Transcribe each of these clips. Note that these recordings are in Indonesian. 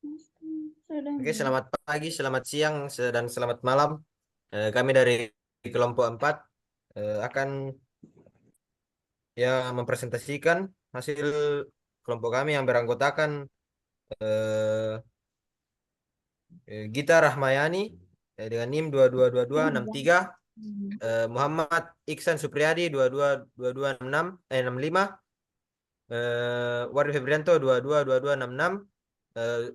Oke, selamat pagi, selamat siang, dan selamat malam. Kami dari kelompok 4 akan mempresentasikan hasil kelompok kami yang beranggotakan eh, Gita Rahmayani dengan NIM 222263, Muhammad Iksan Supriyadi 222266 65, Wardi Febrianto 222266,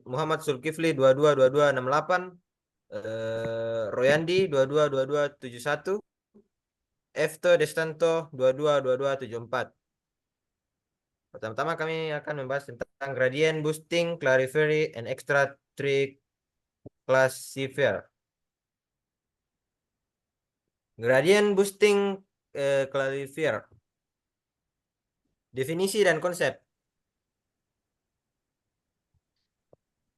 Muhammad Zulkifli 222268, Royandi 222271, Efto Destanto 222274. Pertama-tama kami akan membahas tentang gradient boosting, clarifier, and extra trick classifier. Gradient boosting classifier. Definisi dan konsep.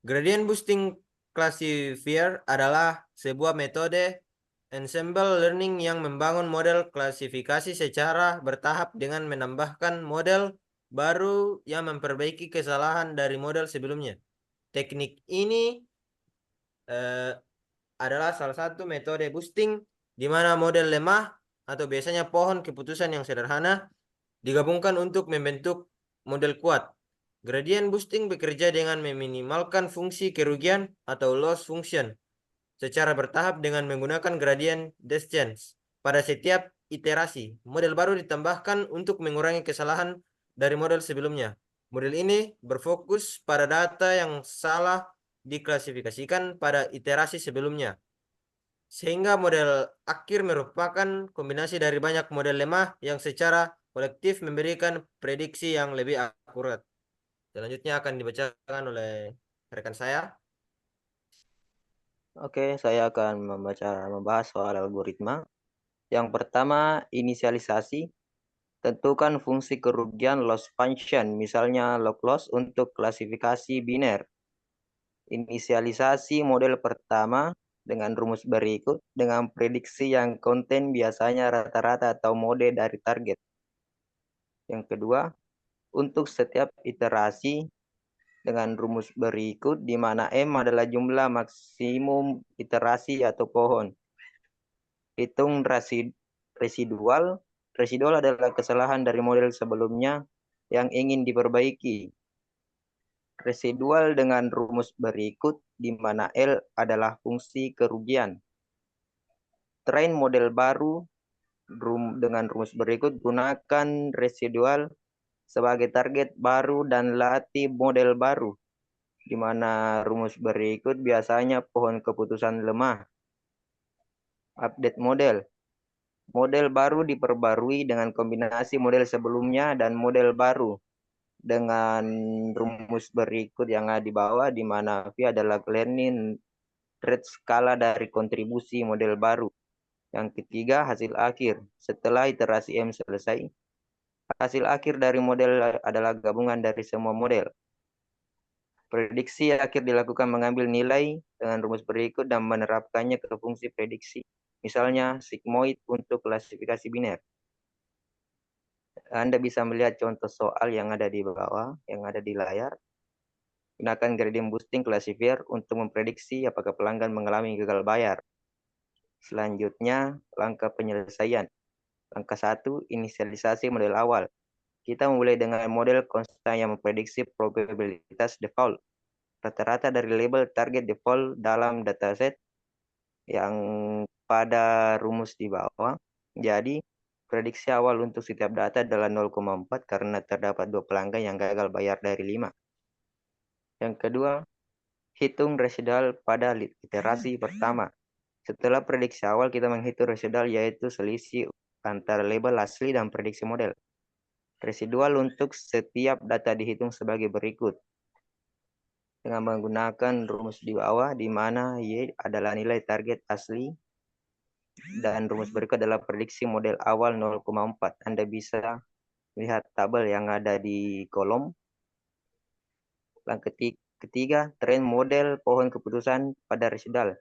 Gradient boosting classifier adalah sebuah metode ensemble learning yang membangun model klasifikasi secara bertahap dengan menambahkan model baru yang memperbaiki kesalahan dari model sebelumnya. Teknik ini eh, adalah salah satu metode boosting di mana model lemah atau biasanya pohon keputusan yang sederhana digabungkan untuk membentuk model kuat. Gradient boosting bekerja dengan meminimalkan fungsi kerugian atau loss function secara bertahap dengan menggunakan gradient descent. Pada setiap iterasi, model baru ditambahkan untuk mengurangi kesalahan dari model sebelumnya. Model ini berfokus pada data yang salah diklasifikasikan pada iterasi sebelumnya, sehingga model akhir merupakan kombinasi dari banyak model lemah yang secara kolektif memberikan prediksi yang lebih akurat. Selanjutnya akan dibacakan oleh rekan saya. Oke, saya akan membahas soal algoritma. Yang pertama, inisialisasi. Tentukan fungsi kerugian loss function, misalnya log loss untuk klasifikasi biner. Inisialisasi model pertama dengan rumus berikut dengan prediksi yang konten biasanya rata-rata atau mode dari target. Yang kedua, untuk setiap iterasi dengan rumus berikut di mana M adalah jumlah maksimum iterasi atau pohon. Hitung residual. Residual adalah kesalahan dari model sebelumnya yang ingin diperbaiki. Residual dengan rumus berikut di mana L adalah fungsi kerugian. Train model baru dengan rumus berikut, gunakan residual sebagai target baru dan latih model baru, di mana rumus berikut biasanya pohon keputusan lemah. Update model. Model baru diperbarui dengan kombinasi model sebelumnya dan model baru dengan rumus berikut yang ada di bawah, di mana V adalah learning rate skala dari kontribusi model baru. Yang ketiga, hasil akhir. Setelah iterasi M selesai, hasil akhir dari model adalah gabungan dari semua model. Prediksi akhir dilakukan mengambil nilai dengan rumus berikut dan menerapkannya ke fungsi prediksi. Misalnya, sigmoid untuk klasifikasi biner. Anda bisa melihat contoh soal yang ada di bawah, yang ada di layar. Gunakan gradient boosting classifier untuk memprediksi apakah pelanggan mengalami gagal bayar. Selanjutnya, langkah penyelesaian. Langkah 1, inisialisasi model awal. Kita mulai dengan model konstan yang memprediksi probabilitas default. Rata-rata dari label target default dalam dataset yang pada rumus di bawah. Jadi, prediksi awal untuk setiap data adalah 0,4 karena terdapat 2 pelanggan yang gagal bayar dari 5. Yang kedua, hitung residual pada iterasi pertama. Setelah prediksi awal, kita menghitung residual yaitu selisih antara label asli dan prediksi model. Residual untuk setiap data dihitung sebagai berikut. Dengan menggunakan rumus di bawah, di mana Y adalah nilai target asli dan rumus berikut adalah prediksi model awal 0,4. Anda bisa lihat tabel yang ada di kolom. Langkah ketiga, tren model pohon keputusan pada residual.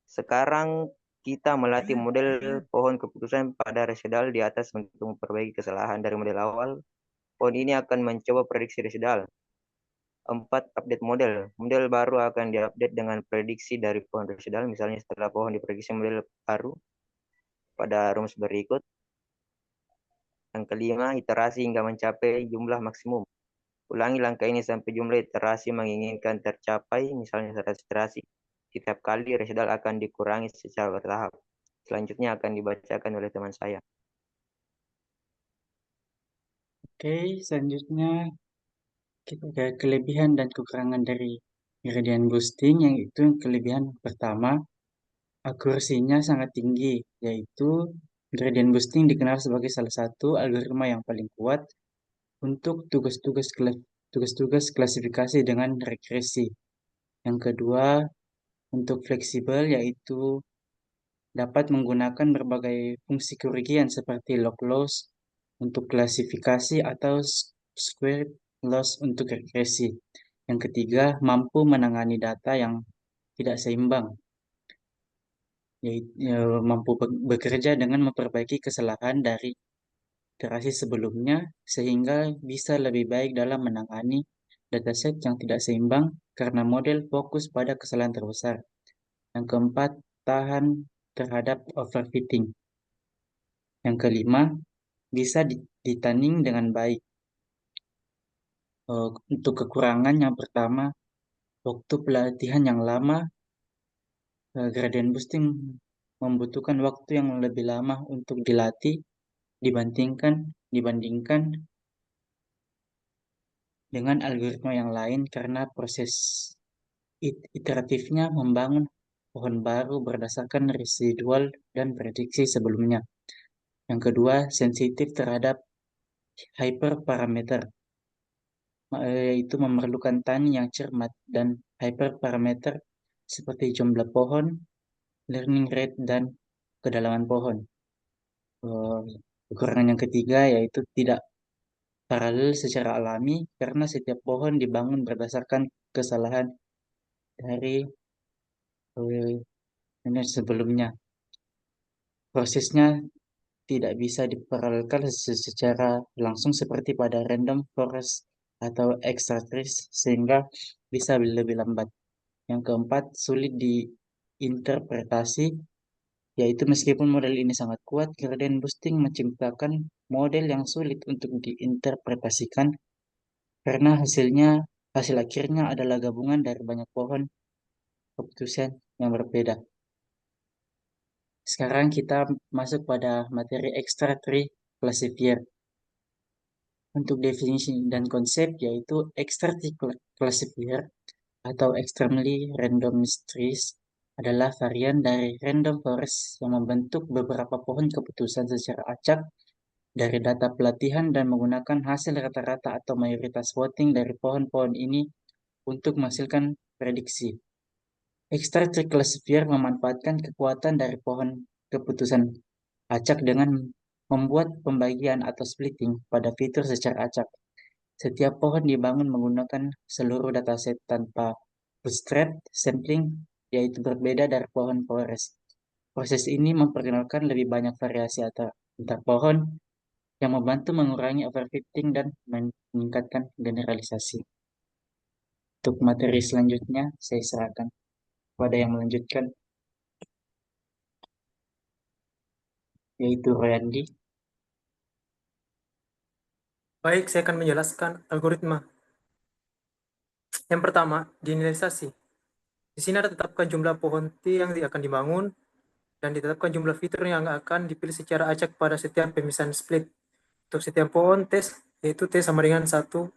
Sekarang kita melatih model pohon keputusan pada residual di atas untuk memperbaiki kesalahan dari model awal. Pohon ini akan mencoba prediksi residual. 4. Update model. Model baru akan diupdate dengan prediksi dari pohon residual. Misalnya setelah pohon diprediksi model baru pada rumus berikut. Yang kelima, iterasi hingga mencapai jumlah maksimum. Ulangi langkah ini sampai jumlah iterasi menginginkan tercapai, misalnya 100 iterasi. Setiap kali residual akan dikurangi secara bertahap. Selanjutnya akan dibacakan oleh teman saya. Oke, selanjutnya kita ke kelebihan dan kekurangan dari gradient boosting, yang itu kelebihan pertama, akurasinya sangat tinggi, yaitu gradient boosting dikenal sebagai salah satu algoritma yang paling kuat untuk tugas-tugas klasifikasi dengan regresi. Yang kedua, untuk fleksibel, yaitu dapat menggunakan berbagai fungsi kerugian seperti log loss untuk klasifikasi atau square loss untuk regresi. Yang ketiga, mampu menangani data yang tidak seimbang, yaitu mampu bekerja dengan memperbaiki kesalahan dari iterasi sebelumnya sehingga bisa lebih baik dalam menangani dataset yang tidak seimbang karena model fokus pada kesalahan terbesar. Yang keempat, tahan terhadap overfitting. Yang kelima, bisa ditanding dengan baik. Untuk kekurangan yang pertama, waktu pelatihan yang lama, gradient boosting membutuhkan waktu yang lebih lama untuk dilatih dibandingkan dengan algoritma yang lain karena proses iteratifnya membangun pohon baru berdasarkan residual dan prediksi sebelumnya. Yang kedua, sensitif terhadap hyperparameter, yaitu memerlukan tani yang cermat dan hyperparameter seperti jumlah pohon, learning rate, dan kedalaman pohon. Kekurangan yang ketiga yaitu tidak paralel secara alami karena setiap pohon dibangun berdasarkan kesalahan dari sebelumnya. Prosesnya tidak bisa diparalelkan secara langsung seperti pada random forest atau extra trees sehingga bisa lebih lambat. Yang keempat, sulit diinterpretasi, yaitu meskipun model ini sangat kuat, gradient boosting menciptakan model yang sulit untuk diinterpretasikan karena hasil akhirnya adalah gabungan dari banyak pohon keputusan yang berbeda. Sekarang kita masuk pada materi extra tree classifier. Untuk definisi dan konsep yaitu extra tree classifier atau extremely random trees adalah varian dari random forest yang membentuk beberapa pohon keputusan secara acak dari data pelatihan dan menggunakan hasil rata-rata atau mayoritas voting dari pohon-pohon ini untuk menghasilkan prediksi. Extra tree classifier memanfaatkan kekuatan dari pohon keputusan acak dengan membuat pembagian atau splitting pada fitur secara acak. Setiap pohon dibangun menggunakan seluruh dataset tanpa bootstrap sampling, yaitu berbeda dari pohon forest. Proses ini memperkenalkan lebih banyak variasi antar pohon yang membantu mengurangi overfitting dan meningkatkan generalisasi. Untuk materi selanjutnya, saya serahkan kepada yang melanjutkan, yaitu Royandi. Baik, saya akan menjelaskan algoritma. Yang pertama, generalisasi. Di sini ada tetapkan jumlah pohon T yang akan dibangun dan ditetapkan jumlah fitur yang akan dipilih secara acak pada setiap pemisahan split. Untuk setiap pohon T, yaitu T sama dengan 1,2,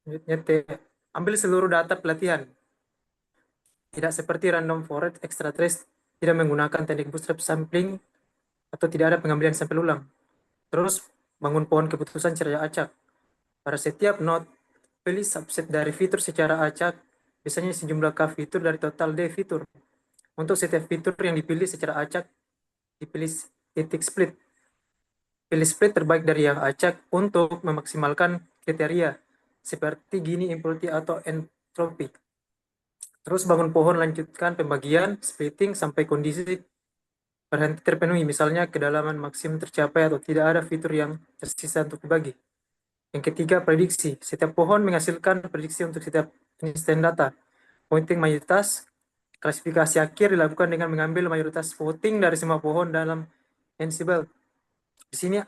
selanjutnya T. Ambil seluruh data pelatihan. Tidak seperti random forest, extra trace tidak menggunakan teknik bootstrap sampling atau tidak ada pengambilan sampel ulang. Terus, bangun pohon keputusan secara acak. Pada setiap node, pilih subset dari fitur secara acak, biasanya sejumlah K fitur dari total D fitur. Untuk setiap fitur yang dipilih secara acak, dipilih titik split. Pilih split terbaik dari yang acak untuk memaksimalkan kriteria, seperti gini impulsi atau entropi. Terus bangun pohon, lanjutkan pembagian, splitting, sampai kondisi berhenti terpenuhi, misalnya kedalaman maksimum tercapai atau tidak ada fitur yang tersisa untuk dibagi. Yang ketiga, prediksi. Setiap pohon menghasilkan prediksi untuk setiap instant data. Pointing mayoritas, klasifikasi akhir dilakukan dengan mengambil mayoritas voting dari semua pohon dalam Ansible. Di sini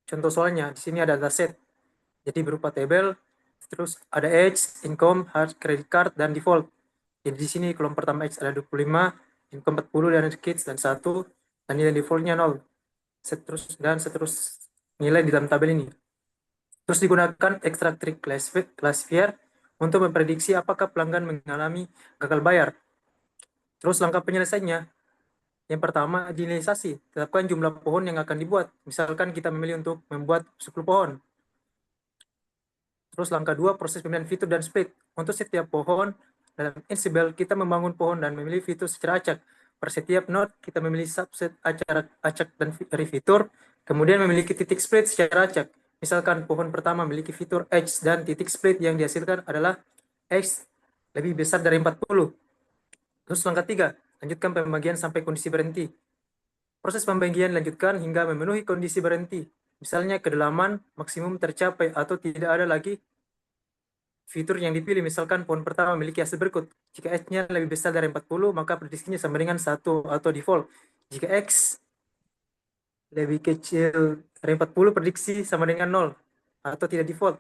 contoh soalnya, di sini ada dataset. Jadi berupa tabel, terus ada age, income, hard credit card, dan default. Jadi di sini kolom pertama age ada 25, income 40, dan kids dan 1, dan nilai defaultnya 0. Seterus nilai di dalam tabel ini. Terus digunakan extract trick classifier untuk memprediksi apakah pelanggan mengalami gagal bayar. Terus langkah penyelesaiannya, yang pertama, idealisasi. Tetapkan jumlah pohon yang akan dibuat. Misalkan kita memilih untuk membuat 10 pohon. Terus langkah 2, proses pemilihan fitur dan split. Untuk setiap pohon, dalam Ansible kita membangun pohon dan memilih fitur secara acak. Per setiap node, kita memilih subset acak dan dari fitur, kemudian memiliki titik split secara acak. Misalkan pohon pertama memiliki fitur X dan titik split yang dihasilkan adalah X lebih besar dari 40. Terus langkah 3, lanjutkan pembagian sampai kondisi berhenti. Proses pembagian lanjutkan hingga memenuhi kondisi berhenti. Misalnya kedalaman maksimum tercapai atau tidak ada lagi fitur yang dipilih. Misalkan pohon pertama memiliki hasil berikut. Jika X-nya lebih besar dari 40, maka prediksinya sama dengan 1 atau default. Jika X lebih kecil dari 40, prediksi sama dengan 0 atau tidak default.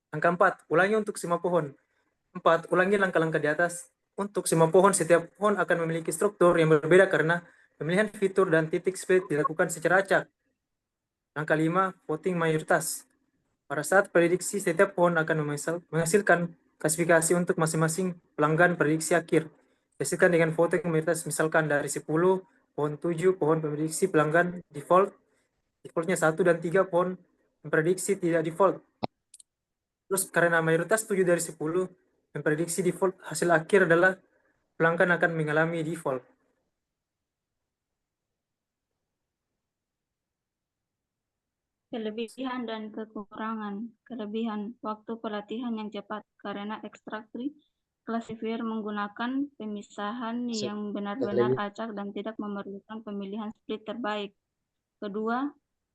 Angka 4, ulangi untuk semua pohon. 4, ulangi langkah-langkah di atas. Untuk semua pohon, setiap pohon akan memiliki struktur yang berbeda karena pemilihan fitur dan titik split dilakukan secara acak. Angka 5, voting mayoritas. Pada saat prediksi, setiap pohon akan menghasilkan klasifikasi untuk masing-masing pelanggan prediksi akhir. Dihasilkan dengan voting mayoritas, misalkan dari 10, pohon 7, pohon prediksi pelanggan defaultnya 1 dan 3 pohon memprediksi tidak default. Terus karena mayoritas 7 dari 10, memprediksi default hasil akhir adalah pelanggan akan mengalami default. Kelebihan dan kekurangan. Kelebihan, waktu pelatihan yang cepat karena extract tree classifier menggunakan pemisahan yang benar-benar acak dan tidak memerlukan pemilihan split terbaik. Kedua,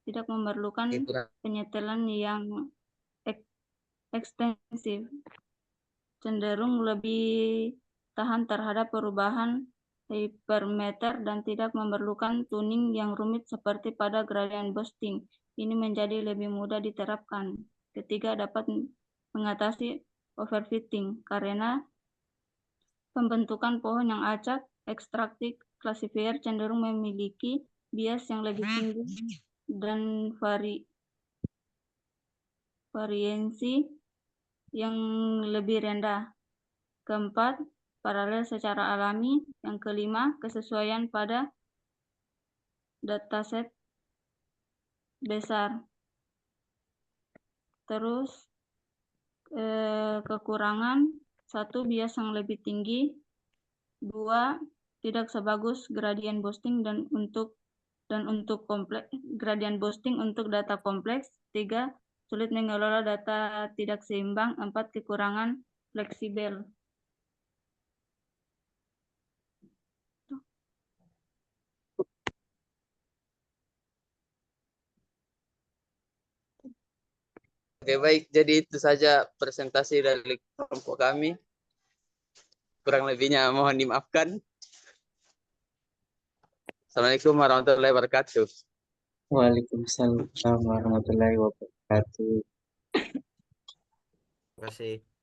tidak memerlukan penyetelan yang ekstensif, cenderung lebih tahan terhadap perubahan hypermeter dan tidak memerlukan tuning yang rumit seperti pada gradient boosting. Ini menjadi lebih mudah diterapkan. Ketiga, dapat mengatasi overfitting karena pembentukan pohon yang acak, extract trick classifier cenderung memiliki bias yang lebih tinggi dan variansi yang lebih rendah. Keempat, paralel secara alami. Yang kelima, kesesuaian pada dataset besar. Terus kekurangan, 1, bias yang lebih tinggi. 2, tidak sebagus gradient boosting dan untuk kompleks gradient boosting untuk data kompleks. 3, sulit mengelola data tidak seimbang. 4, kekurangan fleksibel. Oke, baik. Jadi itu saja presentasi dari kelompok kami. Kurang lebihnya mohon dimaafkan. Assalamualaikum warahmatullahi wabarakatuh. Waalaikumsalam warahmatullahi wabarakatuh. Terima kasih.